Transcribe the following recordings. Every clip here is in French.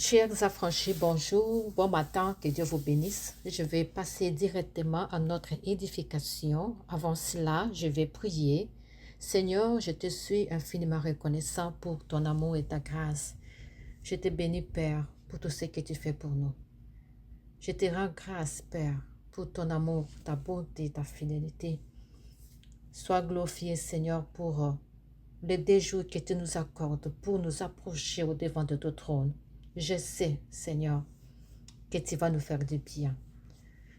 Chers affranchis, bonjour, bon matin, que Dieu vous bénisse. Je vais passer directement à notre édification. Avant cela, je vais prier. Seigneur, je te suis infiniment reconnaissant pour ton amour et ta grâce. Je te bénis, Père, pour tout ce que tu fais pour nous. Je te rends grâce, Père, pour ton amour, ta bonté, ta fidélité. Sois glorifié, Seigneur, pour les 2 jours que tu nous accordes pour nous approcher au devant de ton trône. Je sais, Seigneur, que tu vas nous faire du bien.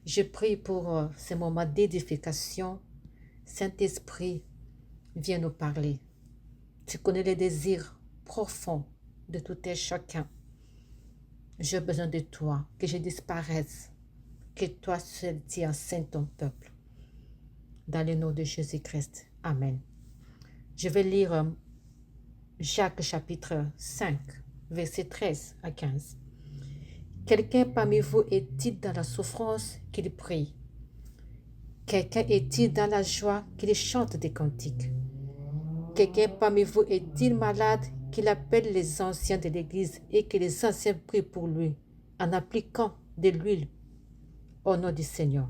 Je prie pour ces moments d'édification. Saint-Esprit, viens nous parler. Tu connais les désirs profonds de tout un chacun. J'ai besoin de toi, que je disparaisse, que toi seul tu enseignes ton peuple. Dans le nom de Jésus-Christ. Amen. Je vais lire Jacques chapitre 5, versets 13 à 15. Quelqu'un parmi vous est-il dans la souffrance qu'il prie? Quelqu'un est-il dans la joie qu'il chante des cantiques? Quelqu'un parmi vous est-il malade qu'il appelle les anciens de l'Église et que les anciens prient pour lui en appliquant de l'huile au nom du Seigneur?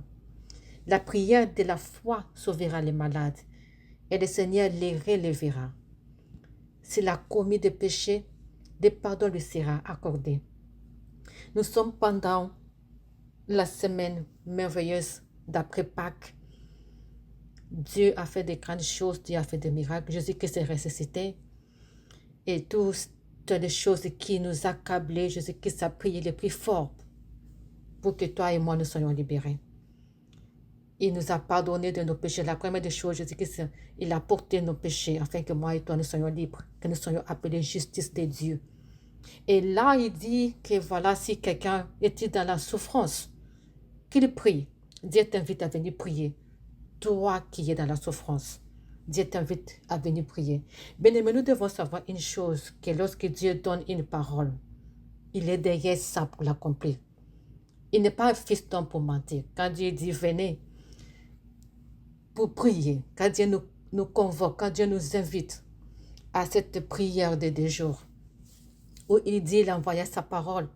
La prière de la foi sauvera les malades et le Seigneur les relèvera. S'il a commis des péchés, le pardon lui sera accordé. Nous sommes pendant la semaine merveilleuse d'après Pâques. Dieu a fait des grandes choses, Dieu a fait des miracles. Jésus-Christ est ressuscité. Et toutes les choses qui nous accablaient, Jésus-Christ a prié les plus forts pour que toi et moi nous soyons libérés. Il nous a pardonné de nos péchés. La première des choses, Jésus-Christ, il a porté nos péchés afin que moi et toi nous soyons libres, que nous soyons appelés justice de Dieu. Et là, il dit que voilà, si quelqu'un était dans la souffrance, qu'il prie. Dieu t'invite à venir prier. Toi qui es dans la souffrance, Dieu t'invite à venir prier. Bien-aimés, nous devons savoir une chose, que lorsque Dieu donne une parole, il est derrière ça pour l'accomplir. Il n'est pas un fiston pour mentir. Quand Dieu dit venez pour prier, quand Dieu nous convoque, quand Dieu nous invite à cette prière de 2 jours, où il dit, il envoya sa parole,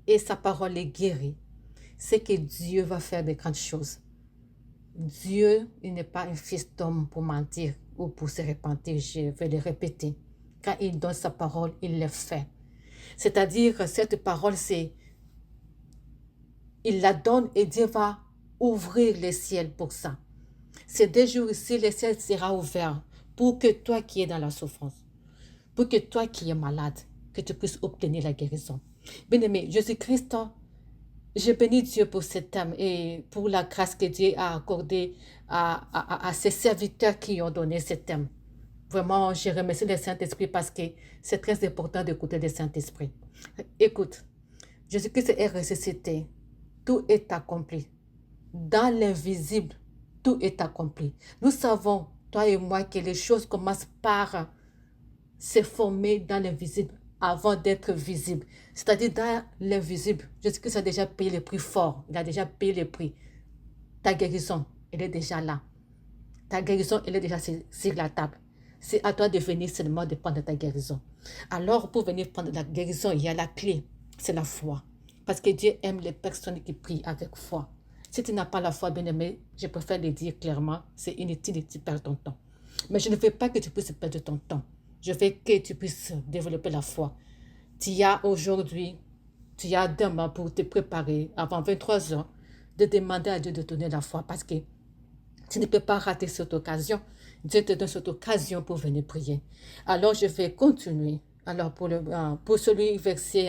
et sa parole est guérie, c'est que Dieu va faire de grandes choses. Dieu, il n'est pas un fils d'homme pour mentir ou pour se repentir, je vais le répéter. Quand il donne sa parole, il le fait. C'est-à-dire, cette parole, il la donne et Dieu va ouvrir le ciel pour ça. Ces 2 jours ici, le ciel sera ouvert pour que toi qui es dans la souffrance, pour que toi qui es malade, que tu puisses obtenir la guérison. Bien-aimé, Jésus-Christ, je bénis Dieu pour cet homme et pour la grâce que Dieu a accordée à ses serviteurs qui ont donné cet homme. Vraiment, je remercie le Saint-Esprit parce que c'est très important d'écouter le Saint-Esprit. Écoute, Jésus-Christ est ressuscité. Tout est accompli. Dans l'invisible, tout est accompli. Nous savons, toi et moi, que les choses commencent par se former dans l'invisible avant d'être visible. C'est-à-dire dans l'invisible, Jésus-Christ a déjà payé le prix fort. Il a déjà payé le prix. Ta guérison, elle est déjà là. Ta guérison, elle est déjà sur la table. C'est à toi de venir seulement de prendre ta guérison. Alors, pour venir prendre la guérison, il y a la clé. C'est la foi. Parce que Dieu aime les personnes qui prient avec foi. Si tu n'as pas la foi, bien-aimé, je préfère le dire clairement, c'est inutile et tu perds ton temps. Mais je ne veux pas que tu puisses perdre ton temps. Je veux que tu puisses développer la foi. Tu as aujourd'hui, tu as demain pour te préparer avant 23 heures de demander à Dieu de te donner la foi parce que tu ne peux pas rater cette occasion. Dieu te donne cette occasion pour venir prier. Alors, je vais continuer. Alors, pour celui verset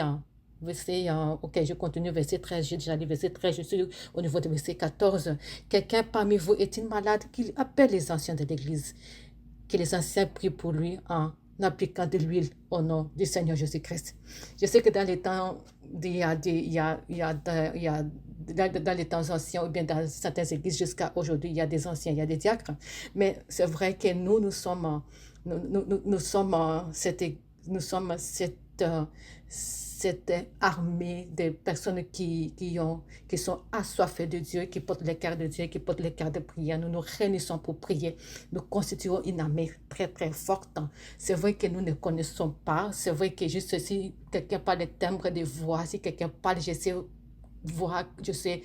ok, je continue, verset 13, j'ai déjà dit verset 13, je suis au niveau de verset 14. Quelqu'un parmi vous est-il malade qu'il appelle les anciens de l'Église, que les anciens prient pour lui en appliquant de l'huile au nom du Seigneur Jésus-Christ. Je sais que dans les temps, dans les temps anciens ou bien dans certaines églises jusqu'à aujourd'hui, il y a des anciens, il y a des diacres, mais c'est vrai que nous sommes cette cette armée de personnes qui sont assoiffées de Dieu, qui portent les cœurs de Dieu, qui portent les cœurs de prière. Nous nous réunissons pour prier. Nous constituons une armée très, très forte. C'est vrai que nous ne connaissons pas. C'est vrai que juste si quelqu'un parle de timbre de voix, si quelqu'un parle, je sais voir, je sais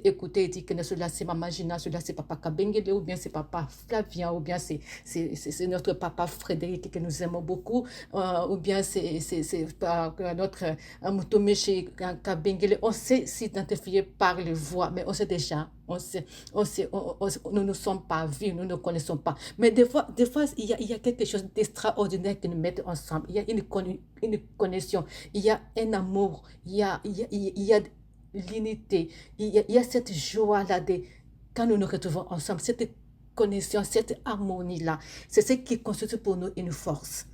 écouter et dire que cela c'est Maman Gina, cela c'est Papa Kabengele, ou bien c'est Papa Flavien, ou bien c'est notre Papa Frédéric que nous aimons beaucoup, ou bien c'est notre Mutomeche Kabengele. On sait s'identifier par les voix, mais on sait déjà, nous ne sommes pas vus, nous ne connaissons pas. Mais des fois il y a quelque chose d'extraordinaire qui nous met ensemble. Il y a une connexion, il y a un amour, il y a l'unité, il y a cette joie-là quand nous nous retrouvons ensemble, cette connexion, cette harmonie-là. C'est ce qui constitue pour nous une force.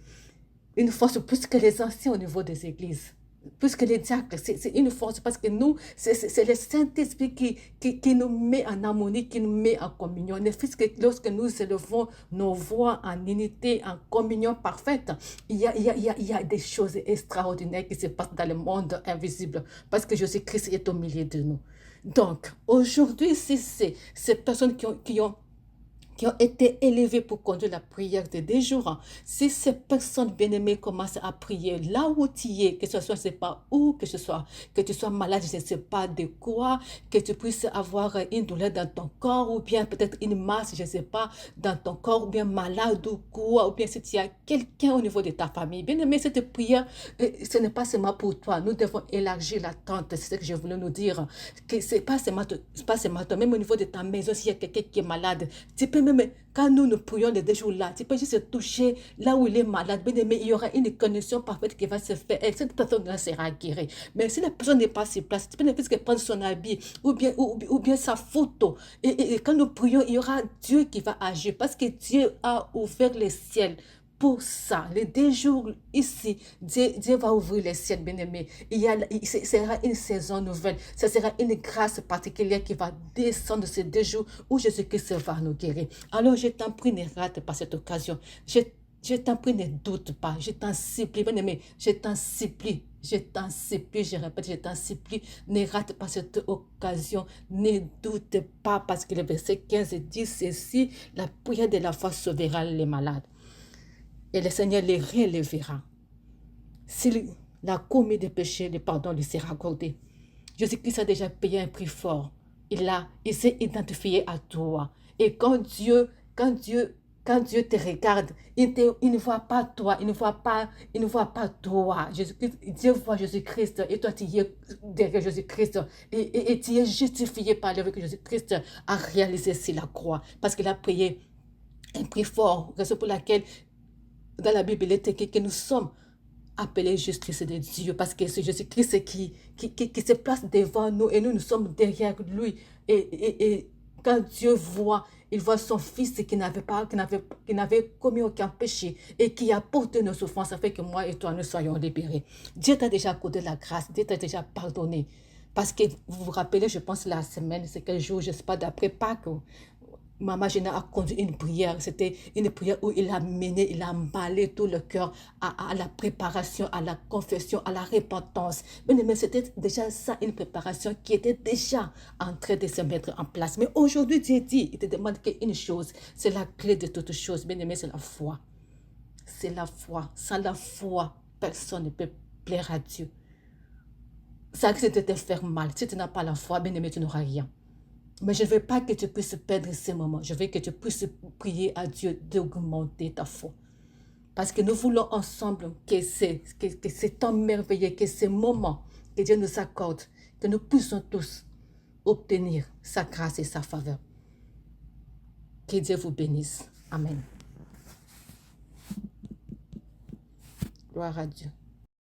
Une force plus que les anciens au niveau des églises. Plus que les diacres, c'est une force parce que nous, c'est le Saint-Esprit qui nous met en harmonie, qui nous met en communion. Ne fût-ce que lorsque nous élevons nos voix en unité, en communion parfaite, il y a des choses extraordinaires qui se passent dans le monde invisible parce que Jésus-Christ est au milieu de nous. Donc, aujourd'hui, si c'est ces personnes qui ont été élevés pour conduire la prière de des jours. Si ces personnes bien-aimées commencent à prier là où tu es, que ce soit, je ne sais pas où, que tu sois malade, je ne sais pas de quoi, que tu puisses avoir une douleur dans ton corps, ou bien peut-être une masse, je ne sais pas, dans ton corps, ou bien malade ou quoi, ou bien si tu as quelqu'un au niveau de ta famille. Bien-aimé, cette prière, ce n'est pas seulement pour toi. Nous devons élargir l'attente, c'est ce que je voulais nous dire. Que ce n'est pas seulement toi, même au niveau de ta maison, s'il y a quelqu'un qui est malade, tu peux même, quand nous prions les 2 jours-là, tu peux juste toucher là où il est malade, mais il y aura une connexion parfaite qui va se faire et cette personne-là sera guérie. Mais si la personne n'est pas sur place, tu peux ne plus que prendre son habit ou bien sa photo. Et quand nous prions, il y aura Dieu qui va agir parce que Dieu a ouvert les ciels. Pour ça, les 2 jours ici, Dieu va ouvrir les ciels, bien-aimés. Ce sera une saison nouvelle. Ce sera une grâce particulière qui va descendre ces 2 jours où Jésus-Christ va nous guérir. Alors, je t'en prie, ne rate pas cette occasion. Je t'en prie, ne doute pas. Je t'en supplie, bien-aimé. Je t'en supplie. Je t'en supplie, je répète, je t'en supplie, ne rate pas cette occasion, ne doute pas, parce que le verset 15 dit ceci, la prière de la foi sauvera les malades. Et le Seigneur les relèvera. S'il a commis des péchés, le pardon lui sera accordé. Jésus-Christ a déjà payé un prix fort. Il s'est identifié à toi. Et quand Dieu te regarde, il ne voit pas toi, il ne voit pas toi. Dieu voit Jésus-Christ et toi tu es derrière Jésus-Christ et tu es justifié par l'œuvre que Jésus-Christ a réalisé sur la croix. Parce qu'il a payé un prix fort, raison pour laquelle dans la Bible, il est écrit que nous sommes appelés justice de Dieu parce que c'est Jésus-Christ qui se place devant nous et nous sommes derrière lui. Et quand Dieu voit, il voit son fils qui n'avait commis aucun péché et qui a porté nos souffrances afin que moi et toi nous soyons libérés. Dieu t'a déjà accordé la grâce, Dieu t'a déjà pardonné. Parce que vous vous rappelez, je pense la semaine, c'est quel jour, je ne sais pas, d'après Pâques, Maman Gina a conduit une prière. C'était une prière où il a mené, il a emballé tout le cœur à la préparation, à la confession, à la repentance. Mais c'était déjà ça, une préparation qui était déjà en train de se mettre en place. Mais aujourd'hui, Dieu dit, il te demande qu'une chose, c'est la clé de toute chose. Bien aimé, c'est la foi. C'est la foi. Sans la foi, personne ne peut plaire à Dieu. Ça risque de te faire mal. Si tu n'as pas la foi, bien aimé, tu n'auras rien. Mais je ne veux pas que tu puisses perdre ces moments. Je veux que tu puisses prier à Dieu d'augmenter ta foi. Parce que nous voulons ensemble que ces temps merveilleux, que ces moments que Dieu nous accorde, que nous puissions tous obtenir sa grâce et sa faveur. Que Dieu vous bénisse. Amen. Gloire à Dieu.